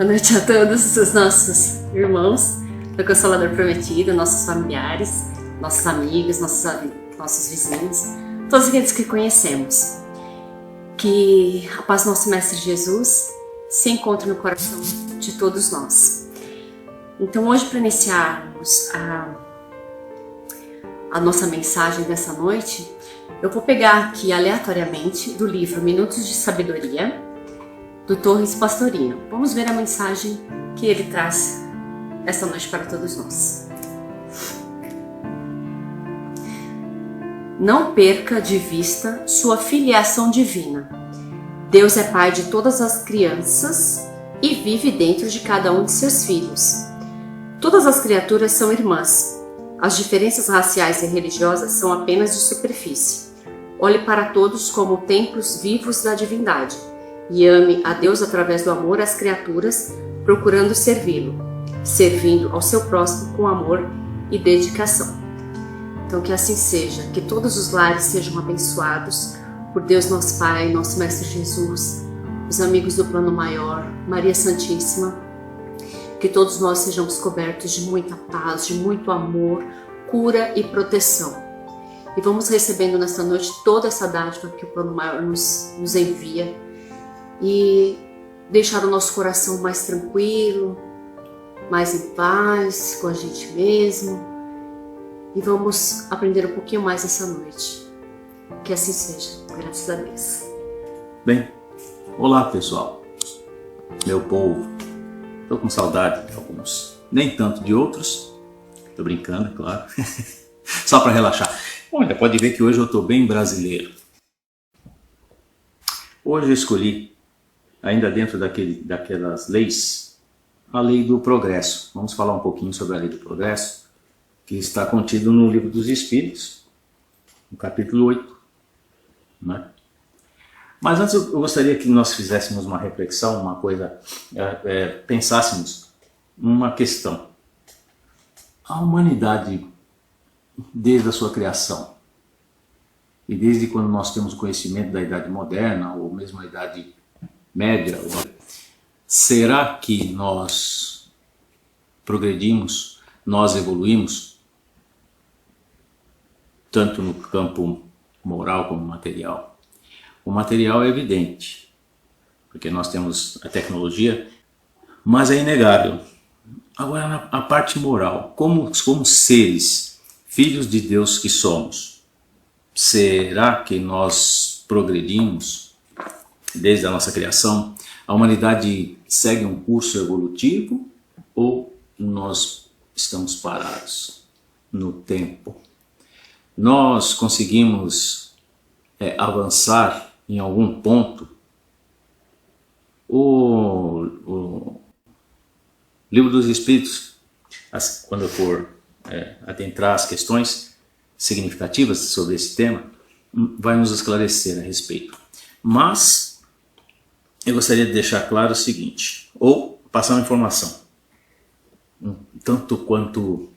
Boa noite a todos os nossos irmãos do Consolador Prometido, nossos familiares, nossos amigos, nossos vizinhos, todos aqueles que conhecemos. Que a paz do nosso Mestre Jesus se encontre no coração de todos nós. Então hoje, para iniciarmos a nossa mensagem dessa noite, eu vou pegar aqui aleatoriamente do livro Minutos de Sabedoria, do Torres Pastorino. Vamos ver a mensagem que ele traz essa noite para todos nós. Não perca de vista sua filiação divina. Deus é Pai de todas as crianças e vive dentro de cada um de seus filhos. Todas as criaturas são irmãs. As diferenças raciais e religiosas são apenas de superfície. Olhe para todos como templos vivos da divindade e ame a Deus através do amor às criaturas, procurando servi-lo, servindo ao seu próximo com amor e dedicação. Então que assim seja, que todos os lares sejam abençoados por Deus nosso Pai, nosso Mestre Jesus, os amigos do Plano Maior, Maria Santíssima, que todos nós sejamos cobertos de muita paz, de muito amor, cura e proteção. E vamos recebendo nesta noite toda essa dádiva que o Plano Maior nos envia e deixar o nosso coração mais tranquilo, mais em paz com a gente mesmo. E vamos aprender um pouquinho mais essa noite. Que assim seja, graças a Deus. Bem, olá pessoal, meu povo. Estou com saudade de alguns, nem tanto de outros. Estou brincando, é claro. Só para relaxar. Olha, pode ver que hoje eu estou bem brasileiro. Hoje eu escolhi, ainda dentro daquelas leis, a lei do progresso. Vamos falar um pouquinho sobre a lei do progresso, que está contido no Livro dos Espíritos, no capítulo 8. Né? Mas antes eu gostaria que nós fizéssemos uma reflexão, uma coisa, pensássemos numa questão. A humanidade, desde a sua criação, e desde quando nós temos conhecimento da Idade Moderna, ou mesmo a Idade Média, será que nós progredimos, nós evoluímos, tanto no campo moral como material? O material é evidente, porque nós temos a tecnologia, mas é inegável. Agora, a parte moral, como seres, filhos de Deus que somos, será que nós progredimos desde a nossa criação? A humanidade segue um curso evolutivo ou nós estamos parados no tempo? Nós conseguimos avançar em algum ponto? O Livro dos Espíritos, quando eu for adentrar as questões significativas sobre esse tema, vai nos esclarecer a respeito. Mas eu gostaria de deixar claro o seguinte, ou passar uma informação, tanto quanto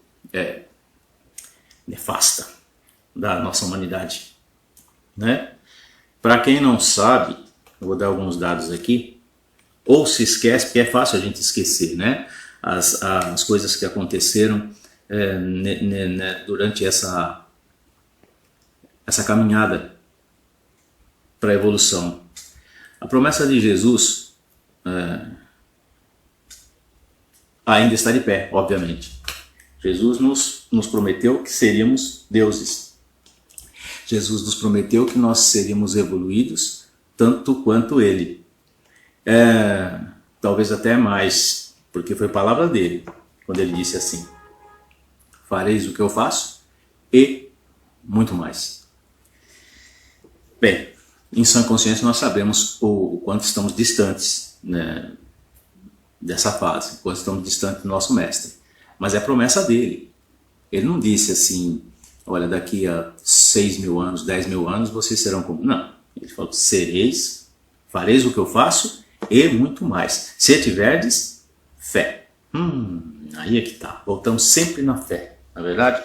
nefasta, da nossa humanidade, né? Para quem não sabe, eu vou dar alguns dados aqui, ou se esquece, porque é fácil a gente esquecer, né? As coisas que aconteceram durante essa caminhada para a evolução. A promessa de Jesus ainda está de pé, obviamente. Jesus nos prometeu que seríamos deuses. Jesus nos prometeu que nós seríamos evoluídos tanto quanto Ele. Talvez até mais, porque foi palavra dele, quando ele disse assim: fareis o que eu faço e muito mais. Bem, em sã consciência nós sabemos o quanto estamos distantes, né, dessa fase, o quanto estamos distantes do nosso mestre. Mas é promessa dele. Ele não disse assim: olha, daqui a 6.000 anos, 10.000 anos, vocês serão como... Não, ele falou: fareis o que eu faço e muito mais, se tiverdes fé. Aí é que tá, voltamos sempre na fé, na verdade?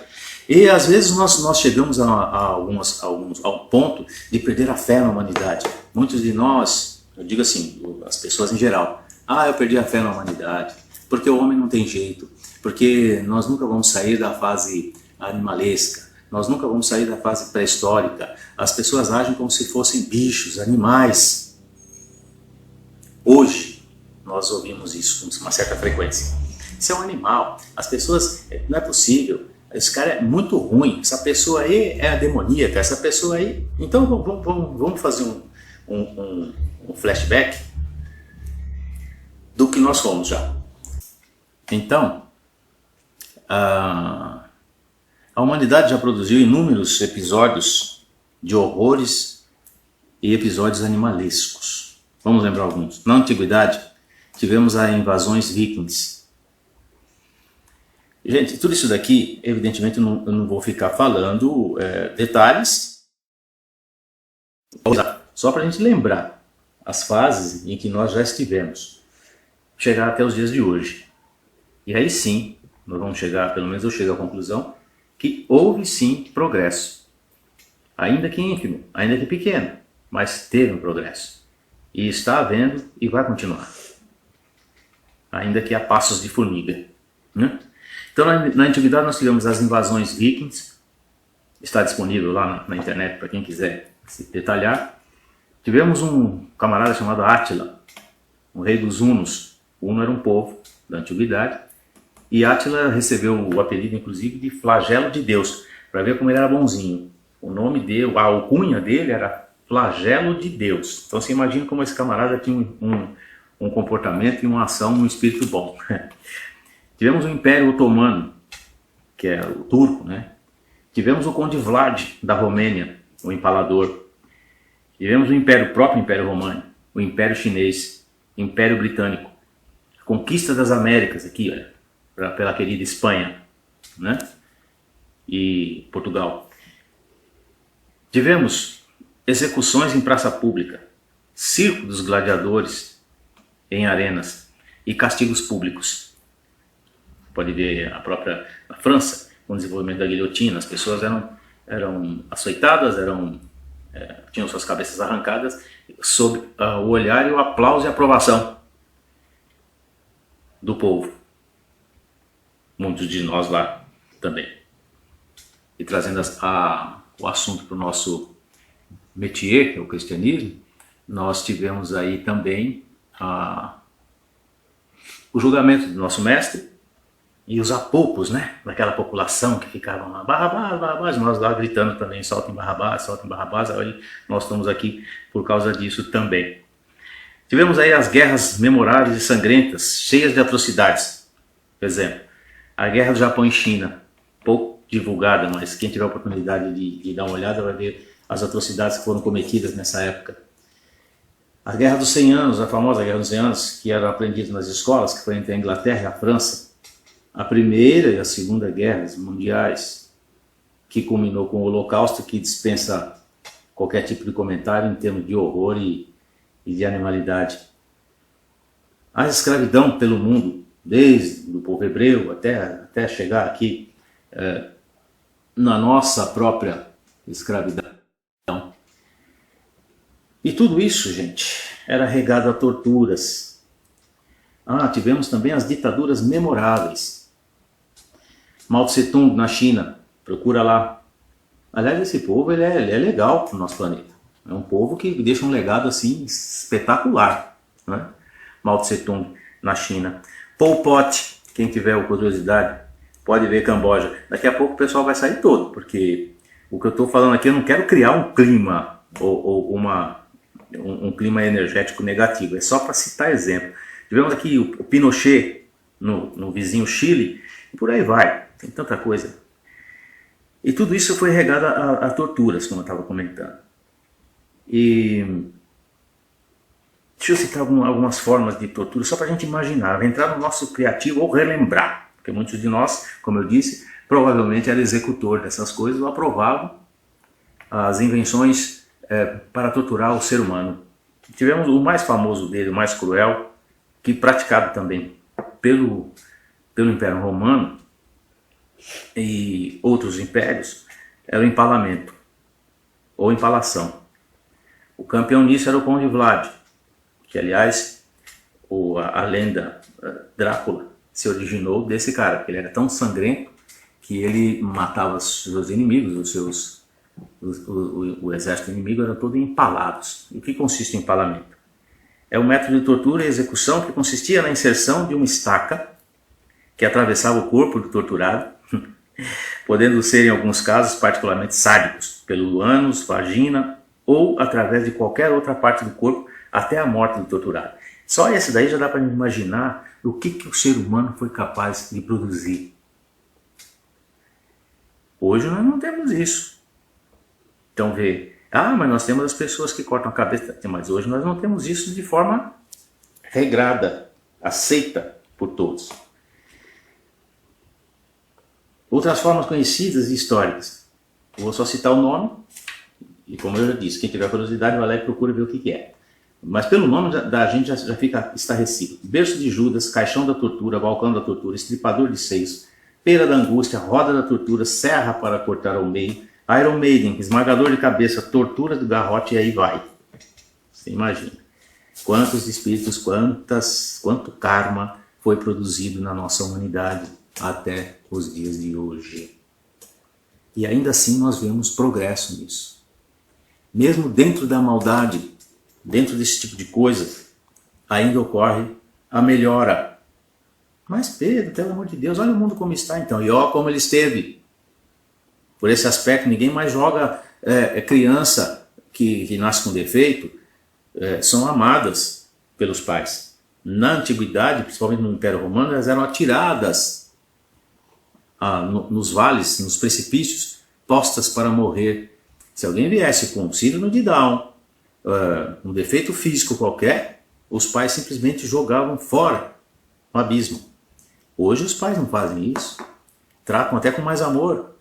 E às vezes nós chegamos ao ponto de perder a fé na humanidade. Muitos de nós, eu digo assim, as pessoas em geral, Ah, eu perdi a fé na humanidade, porque o homem não tem jeito, porque nós nunca vamos sair da fase animalesca, nós nunca vamos sair da fase pré-histórica, as pessoas agem como se fossem bichos, animais. Hoje, nós ouvimos isso com uma certa frequência. Isso é um animal, as pessoas, não é possível, esse cara é muito ruim, essa pessoa aí é a demoníaca, essa pessoa aí... Então vamos fazer um flashback do que nós fomos já. Então, a humanidade já produziu inúmeros episódios de horrores e episódios animalescos. Vamos lembrar alguns. Na antiguidade, tivemos as invasões vikings. Gente, tudo isso daqui, evidentemente, eu não vou ficar falando detalhes, só para a gente lembrar as fases em que nós já estivemos, chegar até os dias de hoje. E aí sim, nós vamos chegar, pelo menos eu chego à conclusão, que houve sim progresso. Ainda que ínfimo, ainda que pequeno, mas teve um progresso. E está havendo e vai continuar. Ainda que a passos de formiga, né? Então, na antiguidade, nós tivemos as invasões vikings, está disponível lá na internet para quem quiser se detalhar. Tivemos um camarada chamado Átila, o rei dos Hunos. O Huno era um povo da antiguidade, e Átila recebeu o apelido, inclusive, de flagelo de Deus, para ver como ele era bonzinho. O nome dele, a alcunha dele era flagelo de Deus. Então, você imagina como esse camarada tinha um comportamento e uma ação, um espírito bom. Tivemos o Império Otomano, que é o turco, né? Tivemos o Conde Vlad, da Romênia, o empalador. Tivemos o próprio Império Romano, o Império Chinês, o Império Britânico, a conquista das Américas aqui, olha, pela querida Espanha, né? E Portugal. Tivemos execuções em praça pública, circo dos gladiadores em arenas e castigos públicos. Pode ver a própria França, com o desenvolvimento da guilhotina, as pessoas eram açoitadas, tinham suas cabeças arrancadas sob o olhar e o aplauso e a aprovação do povo. Muitos de nós lá também. E trazendo o assunto para o nosso métier, que é o cristianismo, nós tivemos aí também o julgamento do nosso mestre, e os apopos, né, daquela população que ficavam lá, Barrabás, Barrabás, nós lá gritando também, soltem Barrabás, olha, nós estamos aqui por causa disso também. Tivemos aí as guerras memoráveis e sangrentas, cheias de atrocidades. Por exemplo, a guerra do Japão e China, pouco divulgada, mas quem tiver a oportunidade de dar uma olhada vai ver as atrocidades que foram cometidas nessa época. A Guerra dos 100 Anos, a famosa Guerra dos 100 Anos, que era aprendida nas escolas, que foi entre a Inglaterra e a França, a Primeira e a Segunda Guerras Mundiais, que culminou com o Holocausto, que dispensa qualquer tipo de comentário em termos de horror e de animalidade. A escravidão pelo mundo, desde o povo hebreu até chegar aqui na nossa própria escravidão. E tudo isso, gente, era regado a torturas. Tivemos também as ditaduras memoráveis. Mao Tse Tung na China, procura lá. Aliás, esse povo ele é legal para o nosso planeta. É um povo que deixa um legado assim espetacular, né? Mao Tse Tung na China. Pol Pot, quem tiver curiosidade, pode ver Camboja. Daqui a pouco o pessoal vai sair todo, porque o que eu estou falando aqui, eu não quero criar um clima ou um clima energético negativo, é só para citar exemplo. Tivemos aqui o Pinochet no vizinho Chile, e por aí vai, tem tanta coisa. E tudo isso foi regado a torturas, como eu estava comentando. E deixa eu citar algumas formas de tortura, só para a gente imaginar, entrar no nosso criativo ou relembrar, porque muitos de nós, como eu disse, provavelmente era executor dessas coisas ou aprovava as invenções para torturar o ser humano. Tivemos o mais famoso dele, o mais cruel, que praticado também pelo Império Romano e outros impérios, era o empalamento ou empalação. O campeão nisso era o Conde Vlad, que aliás a lenda Drácula se originou desse cara, porque ele era tão sangrento que ele matava os seus inimigos, o exército inimigo era todo empalados. E o que consiste o empalamento? É um método de tortura e execução que consistia na inserção de uma estaca que atravessava o corpo do torturado, podendo ser, em alguns casos, particularmente sádicos, pelo ânus, vagina ou através de qualquer outra parte do corpo até a morte do torturado. Só esse daí já dá para imaginar o que o ser humano foi capaz de produzir. Hoje nós não temos isso. Então vê, mas nós temos as pessoas que cortam a cabeça, mas hoje nós não temos isso de forma regrada, aceita por todos. Outras formas conhecidas e históricas. Eu vou só citar o nome, e como eu já disse, quem tiver curiosidade vai lá e procura ver o que é. Mas pelo nome da gente já fica estarrecido. Berço de Judas, Caixão da Tortura, Balcão da Tortura, Estripador de Seios, Pera da Angústia, Roda da Tortura, Serra para cortar ao meio, Iron Maiden, Esmagador de Cabeça, Tortura do Garrote, e aí vai. Você imagina. Quantos espíritos, quanto karma foi produzido na nossa humanidade até os dias de hoje. E ainda assim nós vemos progresso nisso. Mesmo dentro da maldade, dentro desse tipo de coisa, ainda ocorre a melhora. Mas Pedro, pelo amor de Deus, olha o mundo como está então. E olha como ele esteve. Por esse aspecto, ninguém mais joga criança que nasce com defeito, são amadas pelos pais. Na antiguidade, principalmente no Império Romano, elas eram atiradas nos vales, nos precipícios, postas para morrer. Se alguém viesse com síndrome de Down, um defeito físico qualquer, os pais simplesmente jogavam fora no abismo. Hoje os pais não fazem isso, tratam até com mais amor,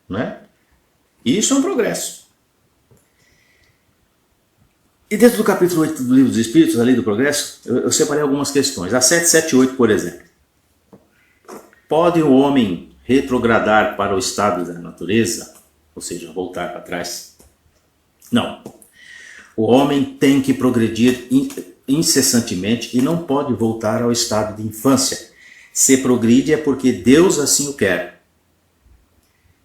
né? E isso é um progresso. E dentro do capítulo 8 do Livro dos Espíritos, a Lei do Progresso, eu separei algumas questões. A 778, por exemplo. Pode o homem retrogradar para o estado da natureza? Ou seja, voltar para trás? Não. O homem tem que progredir incessantemente e não pode voltar ao estado de infância. Se progride é porque Deus assim o quer.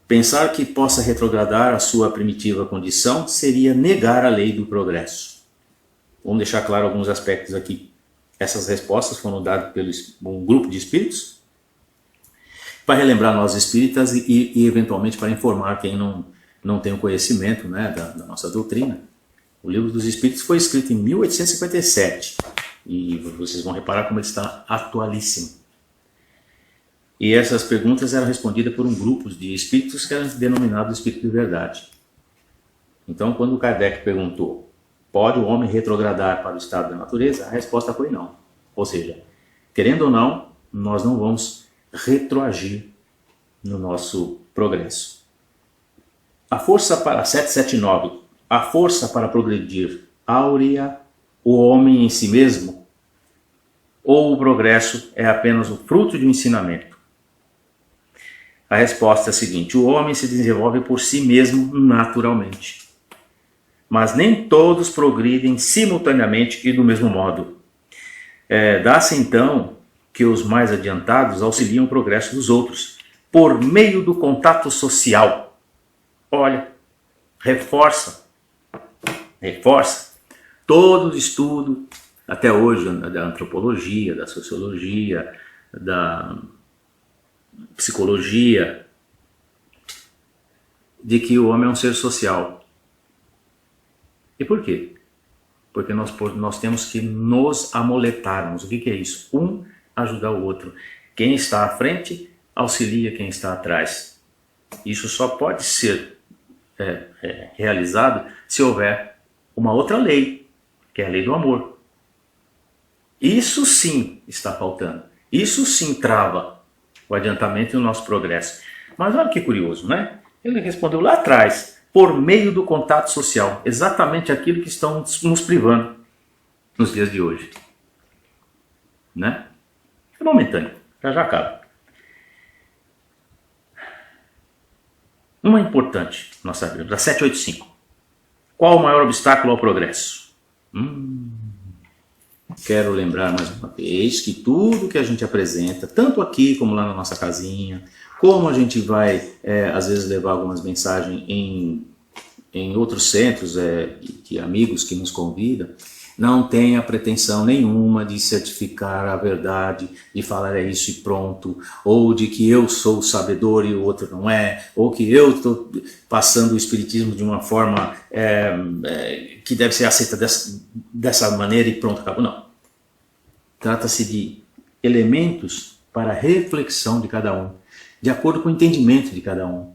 Pensar que possa retrogradar a sua primitiva condição seria negar a lei do progresso. Vamos deixar claro alguns aspectos aqui. Essas respostas foram dadas por um grupo de espíritos para relembrar nós espíritas e eventualmente para informar quem não tem o conhecimento, né, da nossa doutrina. O Livro dos Espíritos foi escrito em 1857 e vocês vão reparar como ele está atualíssimo. E essas perguntas eram respondidas por um grupo de espíritos que eram denominados Espírito de Verdade. Então, quando Kardec perguntou, pode o homem retrogradar para o estado da natureza? A resposta foi não. Ou seja, querendo ou não, nós não vamos retroagir no nosso progresso. A força para 779, a força para progredir, áurea o homem em si mesmo? Ou o progresso é apenas o fruto de um ensinamento? A resposta é a seguinte: o homem se desenvolve por si mesmo naturalmente. Mas nem todos progridem simultaneamente e do mesmo modo. Dá-se então que os mais adiantados auxiliam o progresso dos outros, por meio do contato social. Olha, reforça. Todo o estudo, até hoje, da antropologia, da sociologia, da psicologia, de que o homem é um ser social. E por quê? Porque nós temos que nos amoletarmos. O que é isso? Um ajudar o outro. Quem está à frente auxilia quem está atrás. Isso só pode ser realizado se houver uma outra lei, que é a lei do amor. Isso sim está faltando. Isso sim trava o adiantamento e o nosso progresso. Mas olha que curioso, né? Ele respondeu lá atrás, por meio do contato social, exatamente aquilo que estão nos privando nos dias de hoje. Né? É momentâneo, já acaba. Uma importante, nós sabemos, a 785. Qual o maior obstáculo ao progresso? quero lembrar mais uma vez que tudo que a gente apresenta, tanto aqui como lá na nossa casinha, como a gente vai, às vezes, levar algumas mensagens em outros centros, que amigos que nos convidam, não tem a pretensão nenhuma de certificar a verdade, de falar é isso e pronto, ou de que eu sou o sabedor e o outro não é, ou que eu estou passando o espiritismo de uma forma que deve ser aceita dessa maneira e pronto, acabou. Não. Trata-se de elementos para a reflexão de cada um, de acordo com o entendimento de cada um,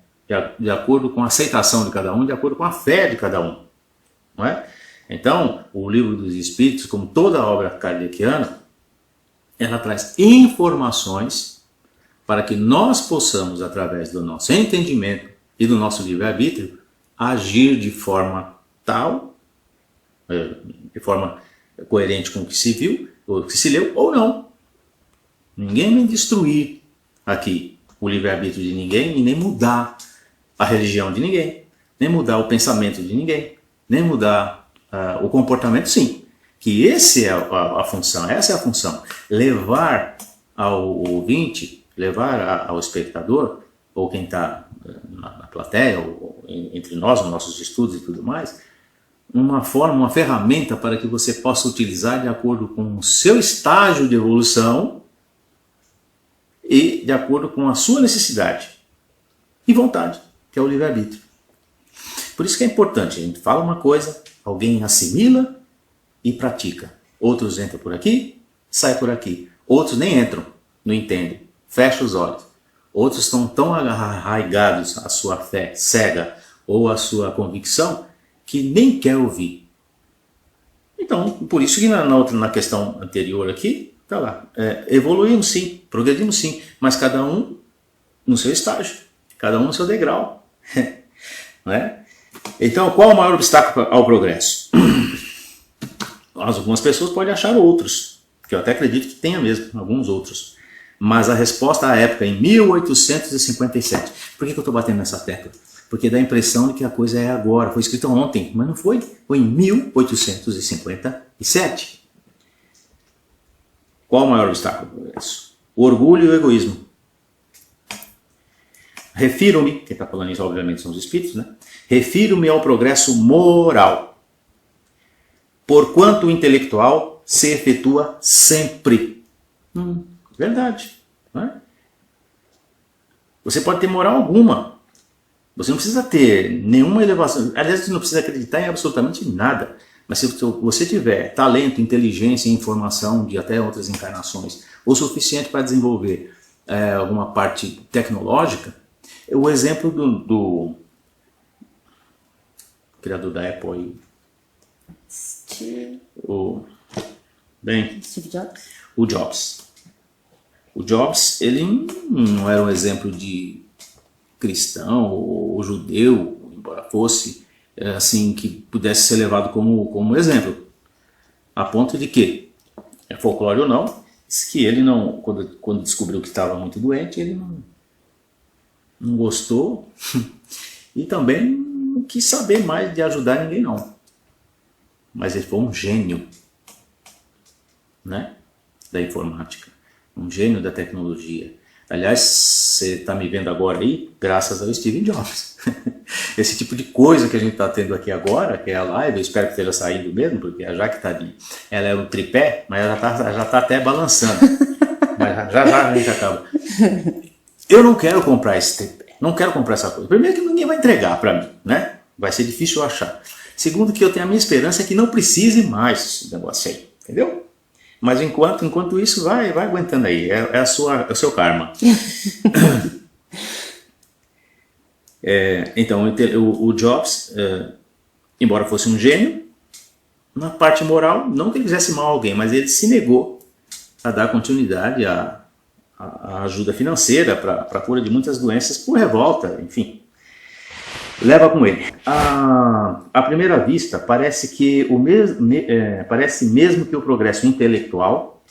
de acordo com a aceitação de cada um, de acordo com a fé de cada um. Não é? Então, o Livro dos Espíritos, como toda a obra kardeciana, ela traz informações para que nós possamos, através do nosso entendimento e do nosso livre-arbítrio, agir de forma tal, de forma coerente com o que se viu, ou que se leu, ou não. Ninguém vem destruir aqui o livre-arbítrio de ninguém e nem mudar a religião de ninguém, nem mudar o pensamento de ninguém, nem mudar o comportamento, sim. Que essa é a função, levar ao ouvinte, levar ao espectador, ou quem está na plateia, ou entre nós, nos nossos estudos e tudo mais, uma ferramenta para que você possa utilizar de acordo com o seu estágio de evolução e de acordo com a sua necessidade e vontade, que é o livre-arbítrio. Por isso que é importante, a gente fala uma coisa, alguém assimila e pratica. Outros entram por aqui, saem por aqui. Outros nem entram, não entendem, fecham os olhos. Outros estão tão arraigados à sua fé cega ou à sua convicção que nem quer ouvir. Então, por isso que na questão anterior aqui, tá lá, evoluímos sim, progredimos sim, mas cada um no seu estágio, cada um no seu degrau. Não é? Então, qual o maior obstáculo ao progresso? Algumas pessoas podem achar outros, que eu até acredito que tenha mesmo, alguns outros. Mas a resposta à época, em 1857. Por que eu estou batendo nessa tecla? Porque dá a impressão de que a coisa é agora, foi escrito ontem, mas não foi. Foi em 1857. Qual o maior obstáculo ao progresso? O orgulho e o egoísmo. Refiro-me, quem está falando isso obviamente são os espíritos, né? Refiro-me ao progresso moral, porquanto o intelectual se efetua sempre. Verdade. Não é? Você pode ter moral alguma, você não precisa ter nenhuma elevação, aliás, você não precisa acreditar em absolutamente nada, mas se você tiver talento, inteligência e informação de até outras encarnações, o suficiente para desenvolver alguma parte tecnológica, o exemplo do criador da Apple aí, Steve Jobs. O Jobs. O Jobs, ele não era um exemplo de cristão ou judeu, embora fosse, assim, que pudesse ser levado como exemplo. A ponto de que, folclore ou não, diz que ele não, quando descobriu que estava muito doente, ele não gostou e também não quis saber mais de ajudar ninguém, não. Mas ele foi um gênio, né, da informática, um gênio da tecnologia. Aliás, você está me vendo agora aí graças ao Steve Jobs. Esse tipo de coisa que a gente está tendo aqui agora, que é a live, eu espero que esteja saindo mesmo, porque a Jaque está ali, ela é um tripé, mas ela já tá até balançando. Mas já a gente acaba. Eu não quero comprar esse tripé, não quero comprar essa coisa. Primeiro que ninguém vai entregar para mim, né? Vai ser difícil eu achar. Segundo que eu tenho a minha esperança é que não precise mais esse negócio aí, entendeu? Mas enquanto isso, vai aguentando aí, é o seu karma. Então, o Jobs, embora fosse um gênio, na parte moral, não que ele fizesse mal a alguém, mas ele se negou a dar continuidade à ajuda financeira para a cura de muitas doenças por revolta, enfim. Leva com ele. À primeira vista, parece mesmo que o progresso intelectual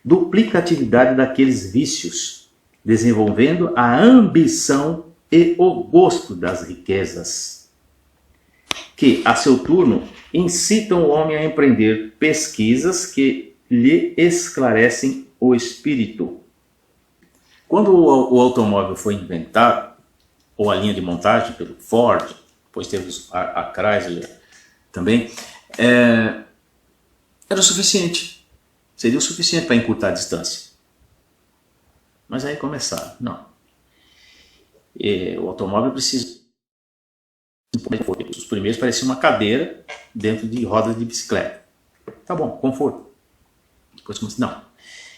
duplica a atividade daqueles vícios, desenvolvendo a ambição e o gosto das riquezas, que, a seu turno, incitam o homem a empreender pesquisas que lhe esclarecem o espírito. Quando o automóvel foi inventado, ou a linha de montagem pelo Ford, depois teve a Chrysler também, era o suficiente. Seria o suficiente para encurtar a distância. Mas aí começaram, não. O automóvel precisa... Os primeiros pareciam uma cadeira dentro de rodas de bicicleta. Tá bom, conforto. Depois começou, não.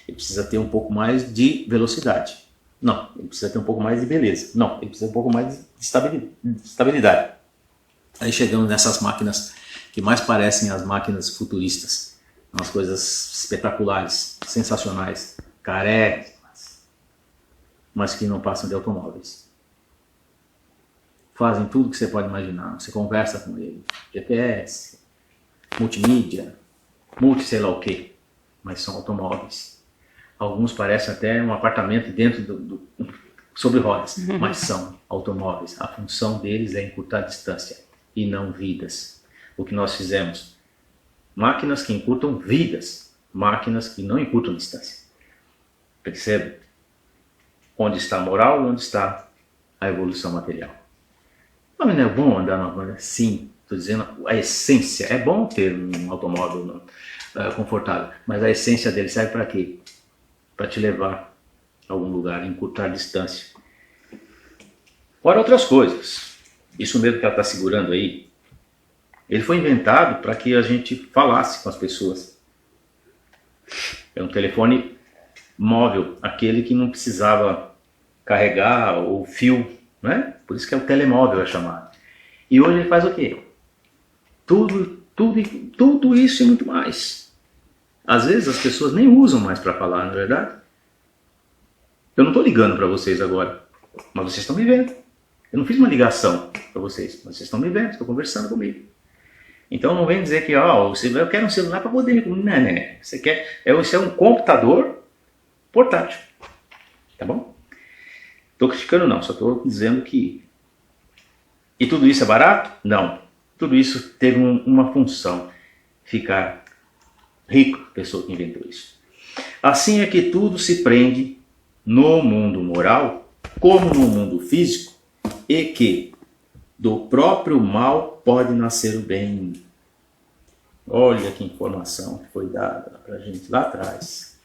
Ele precisa ter um pouco mais de velocidade. Não, ele precisa ter um pouco mais de beleza. Não, ele precisa ter um pouco mais de estabilidade. Aí chegamos nessas máquinas que mais parecem as máquinas futuristas. Umas coisas espetaculares, sensacionais, carésimas, mas que não passam de automóveis. Fazem tudo que você pode imaginar. Você conversa com ele. GPS, multimídia, sei lá o que. Mas são automóveis. Alguns parecem até um apartamento dentro sobre rodas, mas são automóveis. A função deles é encurtar a distância e não vidas. O que nós fizemos? Máquinas que encurtam vidas, máquinas que não encurtam distância. Percebe? Onde está a moral e onde está a evolução material. Mas não é bom andar numa coisa? Sim, estou dizendo a essência. É bom ter um automóvel confortável, mas a essência dele serve para quê? Para te levar a algum lugar, encurtar a distância. Fora outras coisas. Isso mesmo que ela está segurando aí, ele foi inventado para que a gente falasse com as pessoas. É um telefone móvel, aquele que não precisava carregar o fio, né? Por isso que é o telemóvel é chamado. E hoje ele faz o quê? Tudo isso e muito mais. Às vezes as pessoas nem usam mais para falar, não é verdade? Eu não estou ligando para vocês agora, mas vocês estão me vendo. Eu não fiz uma ligação para vocês, mas vocês estão me vendo, estão conversando comigo. Então não vem dizer que eu quero um celular para poder me comunicar. Não. Isso é um computador portátil. Tá bom? Estou criticando não, só estou dizendo que... E tudo isso é barato? Não. Tudo isso teve uma função, ficar rico, a pessoa que inventou isso. Assim é que tudo se prende no mundo moral, como no mundo físico, e que do próprio mal pode nascer o bem. Olha que informação que foi dada para a gente lá atrás.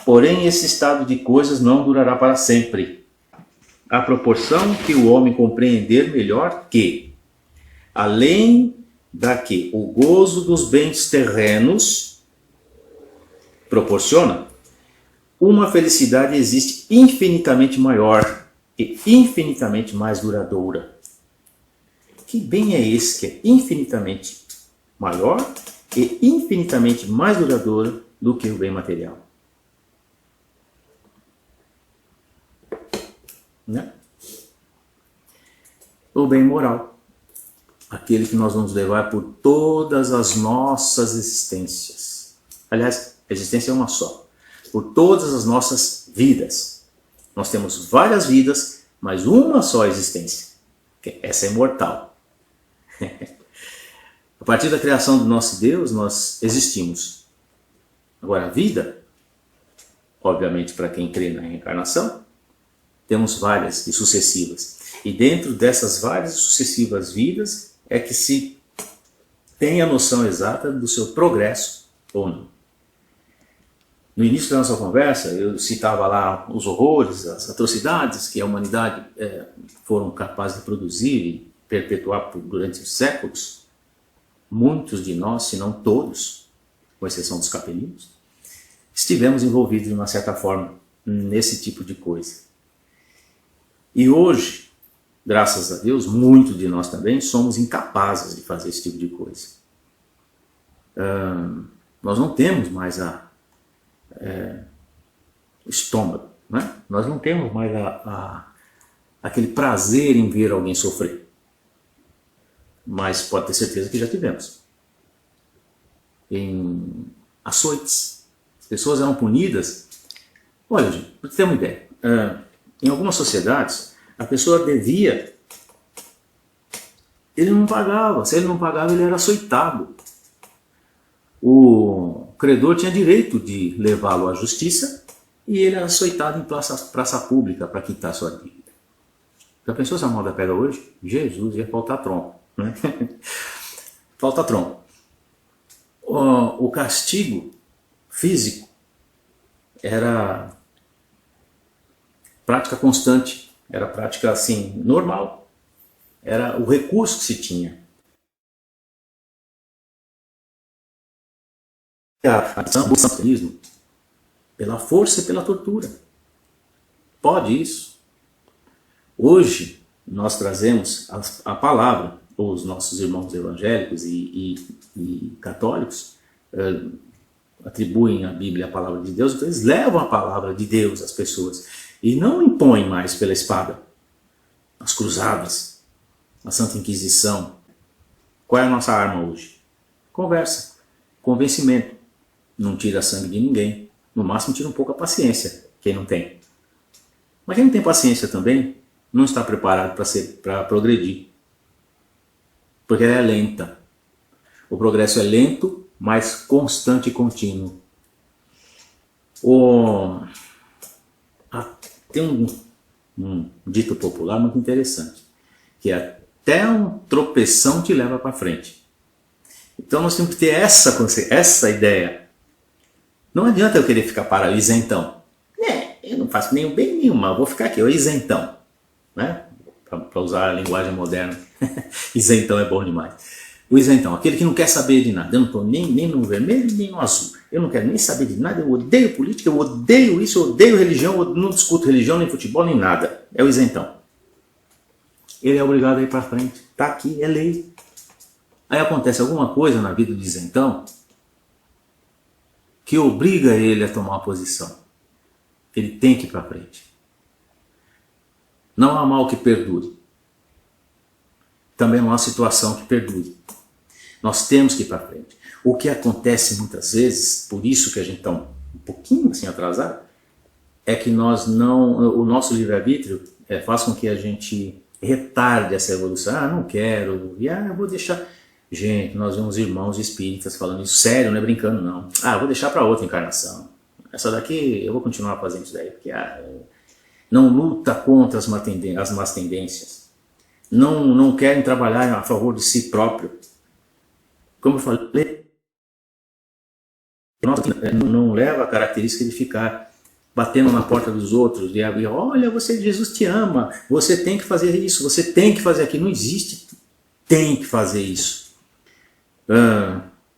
Porém, esse estado de coisas não durará para sempre. À proporção que o homem compreender melhor que, além da que o gozo dos bens terrenos proporciona, uma felicidade existe infinitamente maior e infinitamente mais duradoura. Que bem é esse que é infinitamente maior e infinitamente mais duradouro do que o bem material? Né? O bem moral, aquele que nós vamos levar por todas as nossas existências. Aliás, a existência é uma só. Por todas as nossas vidas. Nós temos várias vidas, mas uma só existência. Essa é imortal. A partir da criação do nosso Deus, nós existimos. Agora, a vida, obviamente para quem crê na reencarnação, temos várias e sucessivas. E dentro dessas várias e sucessivas vidas é que se tem a noção exata do seu progresso ou não. No início da nossa conversa, eu citava lá os horrores, as atrocidades que a humanidade foram capazes de produzir e perpetuar durante os séculos. Muitos de nós, se não todos, com exceção dos capelinos, estivemos envolvidos de uma certa forma nesse tipo de coisa. E hoje, graças a Deus, muitos de nós também somos incapazes de fazer esse tipo de coisa. Nós não temos mais o estômago, né? Nós não temos mais aquele prazer em ver alguém sofrer. Mas pode ter certeza que já tivemos. Em açoites, as pessoas eram punidas. Olha, gente, para você ter uma ideia, em algumas sociedades, a pessoa devia, ele não pagava. Se ele não pagava, ele era açoitado. credor tinha direito de levá-lo à justiça e ele era açoitado em praça pública para quitar sua dívida. Já pensou se a moda pega hoje? Jesus, ia faltar tronco. Né? Falta tronco. O castigo físico era prática constante, era prática assim, normal. Era o recurso que se tinha. O santianismo pela força e pela tortura. Pode isso? Hoje nós trazemos a palavra, os nossos irmãos evangélicos e católicos atribuem à Bíblia a palavra de Deus, então eles levam a palavra de Deus às pessoas e não impõem mais pela espada, as cruzadas, a Santa Inquisição. Qual é a nossa arma hoje? Conversa, convencimento. Não tira sangue de ninguém. No máximo tira um pouco a paciência, quem não tem. Mas quem não tem paciência também, não está preparado para progredir. Porque ela é lenta. O progresso é lento, mas constante e contínuo. Tem um dito popular muito interessante, que é até um tropeção te leva para frente. Então nós temos que ter essa ideia. Não adianta eu querer ficar parado, isentão. Eu não faço nenhum bem nenhum mal, vou ficar aqui, eu isentão. Né? Para usar a linguagem moderna. Isentão é bom demais. O isentão, aquele que não quer saber de nada. Eu não estou nem no vermelho, nem no azul. Eu não quero nem saber de nada, eu odeio política, eu odeio isso, eu odeio religião, eu não discuto religião, nem futebol, nem nada. É o isentão. Ele é obrigado a ir para frente. Está aqui, é lei. Aí acontece alguma coisa na vida do isentão que obriga ele a tomar uma posição. Ele tem que ir para frente. Não há mal que perdure. Também não há situação que perdure. Nós temos que ir para frente. O que acontece muitas vezes, por isso que a gente está um pouquinho assim atrasado, é que o nosso livre-arbítrio faz com que a gente retarde essa evolução. Não quero, eu vou deixar. Gente, nós vemos irmãos espíritas falando isso sério, não é brincando não. Eu vou deixar para outra encarnação. Essa daqui eu vou continuar fazendo isso daí, porque não luta contra as más tendências. Não querem trabalhar a favor de si próprio. Como eu falei, não leva a característica de ficar batendo na porta dos outros, de abrir, olha, Jesus te ama, você tem que fazer isso, você tem que fazer aquilo. Não existe tem que fazer isso.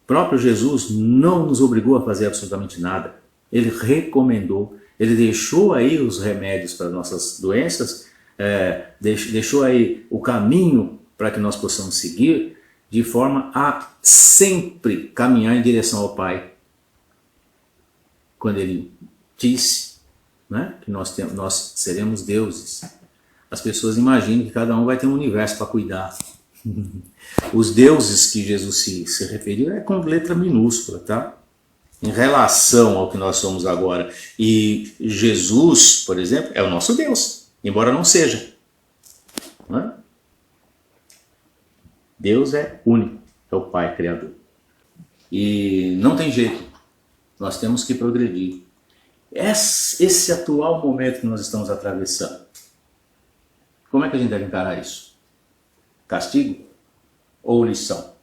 Próprio Jesus não nos obrigou a fazer absolutamente nada. Ele recomendou, ele deixou aí os remédios para nossas doenças, deixou aí o caminho para que nós possamos seguir, de forma a sempre caminhar em direção ao Pai. Quando ele disse, né, que nós seremos deuses, as pessoas imaginam que cada um vai ter um universo para cuidar. Os deuses que Jesus se referiu é com letra minúscula, tá? Em relação ao que nós somos agora. E Jesus, por exemplo, é o nosso Deus, embora não seja. Não é? Deus é único, é o Pai Criador. E não tem jeito, nós temos que progredir. Esse atual momento que nós estamos atravessando, como é que a gente deve encarar isso? Castigo ou lição?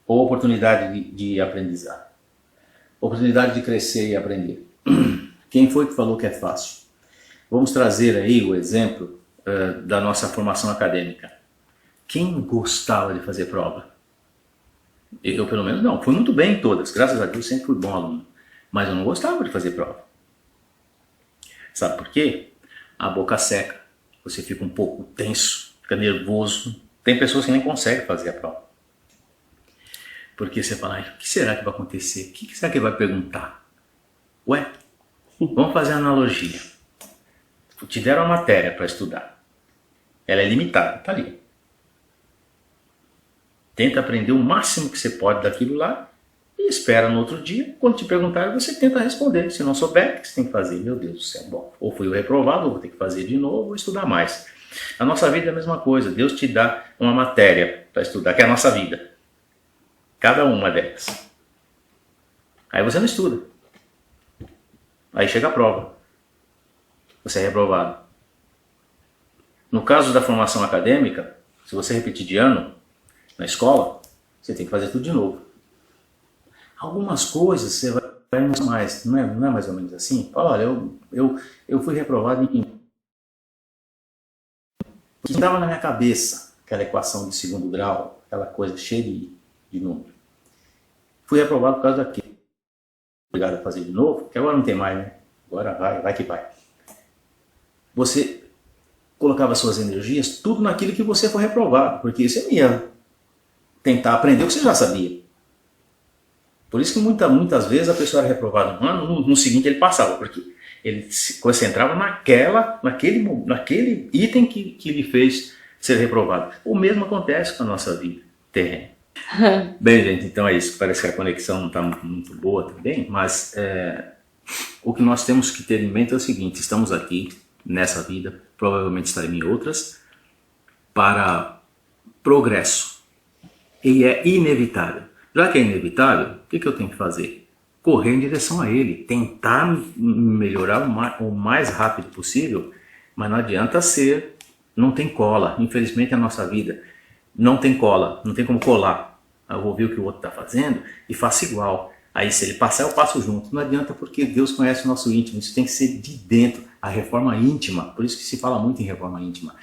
Ou oportunidade de aprendizado? Oportunidade de crescer e aprender. Quem foi que falou que é fácil? Vamos trazer aí o exemplo da nossa formação acadêmica. Quem gostava de fazer prova? Eu, pelo menos, não. Fui muito bem em todas. Graças a Deus, sempre fui bom aluno. Mas eu não gostava de fazer prova. Sabe por quê? A boca seca. Você fica um pouco tenso, fica nervoso. Tem pessoas que nem conseguem fazer a prova. Porque você fala, o que será que vai acontecer? O que será que ele vai perguntar? Ué, vamos fazer uma analogia. Te deram uma matéria para estudar. Ela é limitada, tá ali. Tenta aprender o máximo que você pode daquilo lá e espera no outro dia. Quando te perguntarem, você tenta responder. Se não souber, o que você tem que fazer? Meu Deus do céu, bom, ou fui eu reprovado, ou vou ter que fazer de novo, ou estudar mais. A nossa vida é a mesma coisa. Deus te dá uma matéria para estudar, que é a nossa vida. Cada uma delas. Aí você não estuda. Aí chega a prova. Você é reprovado. No caso da formação acadêmica, se você repetir de ano na escola, você tem que fazer tudo de novo. Algumas coisas você vai mais, não é mais ou menos assim? Fala, olha, eu fui reprovado em... Porque estava na minha cabeça aquela equação de segundo grau, aquela coisa cheia de número. Fui reprovado por causa daquilo. Obrigado a fazer de novo, que agora não tem mais, né? Agora vai que vai. Você colocava suas energias tudo naquilo que você foi reprovado, porque você não ia tentar aprender o que você já sabia. Por isso que muitas vezes a pessoa era reprovada um ano, no seguinte ele passava, porque ele se concentrava naquele item que lhe fez ser reprovado. O mesmo acontece com a nossa vida terrena. Bem, gente, então é isso. Parece que a conexão não está muito boa também, mas o que nós temos que ter em mente é o seguinte: estamos aqui nessa vida, provavelmente estaremos em outras, para progresso. E é inevitável. Já que é inevitável, o que eu tenho que fazer? Correr em direção a ele, tentar melhorar o mais rápido possível, mas não adianta não tem cola. Infelizmente a nossa vida não tem cola, não tem como colar. Eu vou ver o que o outro está fazendo e faço igual. Aí se ele passar, eu passo junto. Não adianta, porque Deus conhece o nosso íntimo, isso tem que ser de dentro, a reforma íntima. Por isso que se fala muito em reforma íntima.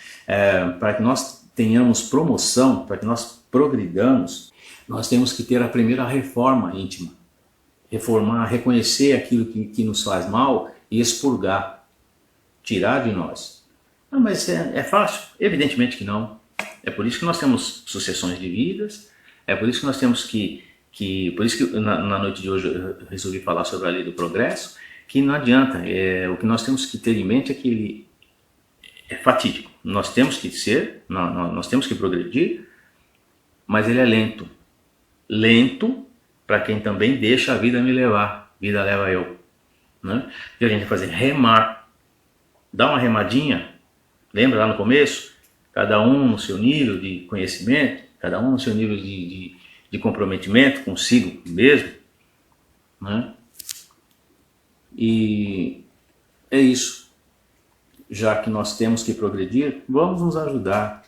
Para que nós tenhamos promoção, para que nós progridamos, nós temos que ter a primeira reforma íntima. Reformar, reconhecer aquilo que nos faz mal e expurgar, tirar de nós. Não, mas é fácil? Evidentemente que não. É por isso que nós temos sucessões de vidas, é por isso que nós temos por isso que na noite de hoje eu resolvi falar sobre a lei do progresso, que não adianta, o que nós temos que ter em mente é que ele é fatídico. Nós temos que nós temos que progredir, mas ele é lento. Lento para quem também deixa a vida me levar, vida leva eu. Né? E a gente vai fazer remar, dá uma remadinha, lembra lá no começo? Cada um no seu nível de conhecimento, cada um no seu nível de comprometimento consigo mesmo. Né? E é isso. Já que nós temos que progredir, vamos nos ajudar.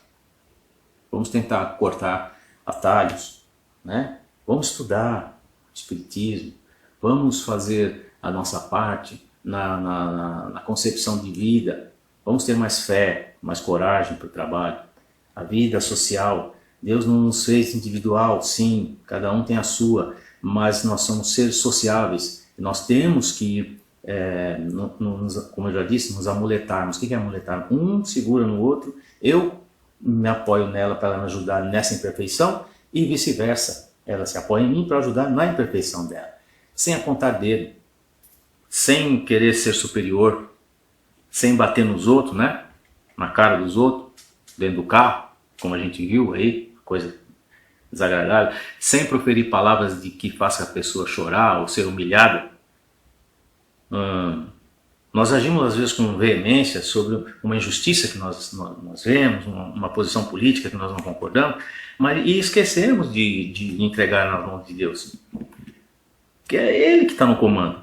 Vamos tentar cortar atalhos, né? Vamos estudar espiritismo, vamos fazer a nossa parte na concepção de vida, vamos ter mais fé, mais coragem para o trabalho. A vida social, Deus não nos fez individual, sim, cada um tem a sua, mas nós somos seres sociáveis, nós temos que, como eu já disse, nos amuletarmos. O que é amuletar? Um segura no outro, eu me apoio nela para ela me ajudar nessa imperfeição e vice-versa. Ela se apoia em mim para ajudar na imperfeição dela, sem apontar dedo, sem querer ser superior, sem bater nos outros, né? Na cara dos outros, dentro do carro, como a gente viu aí, coisa desagradável, sem proferir palavras de que faça a pessoa chorar ou ser humilhada. Nós agimos às vezes com veemência sobre uma injustiça que nós vemos, uma posição política que nós não concordamos, e esquecemos de entregar nas mãos de Deus, que é Ele que está no comando.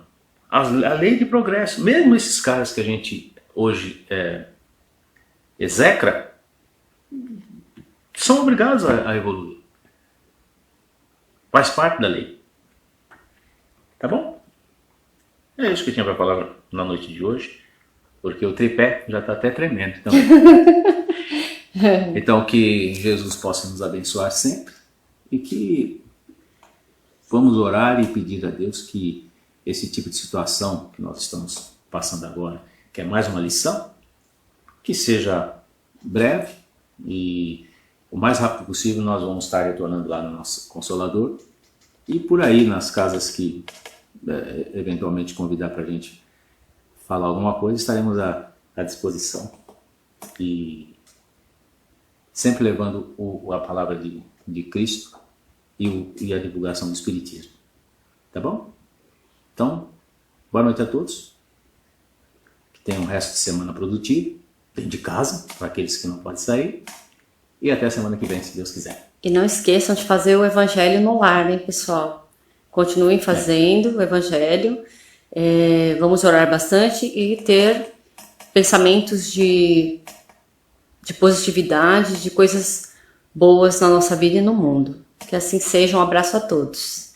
A lei de progresso, mesmo esses caras que a gente hoje execra, são obrigados a evoluir. Faz parte da lei. Tá bom? É isso que eu tinha para falar na noite de hoje, porque o tripé já está até tremendo. Então que Jesus possa nos abençoar sempre e que vamos orar e pedir a Deus que esse tipo de situação que nós estamos passando agora, que é mais uma lição, que seja breve e o mais rápido possível nós vamos estar retornando lá no nosso Consolador e por aí nas casas que eventualmente convidar para a gente falar alguma coisa, estaremos à disposição e sempre levando a palavra de Cristo e a divulgação do Espiritismo. Tá bom? Então, boa noite a todos, que tenham um resto de semana produtivo, dentro de casa, para aqueles que não podem sair, e até a semana que vem, se Deus quiser. E não esqueçam de fazer o Evangelho no lar, hein, pessoal? Continuem fazendo o Evangelho. Vamos orar bastante e ter pensamentos de positividade, de coisas boas na nossa vida e no mundo. Que assim seja. Um abraço a todos.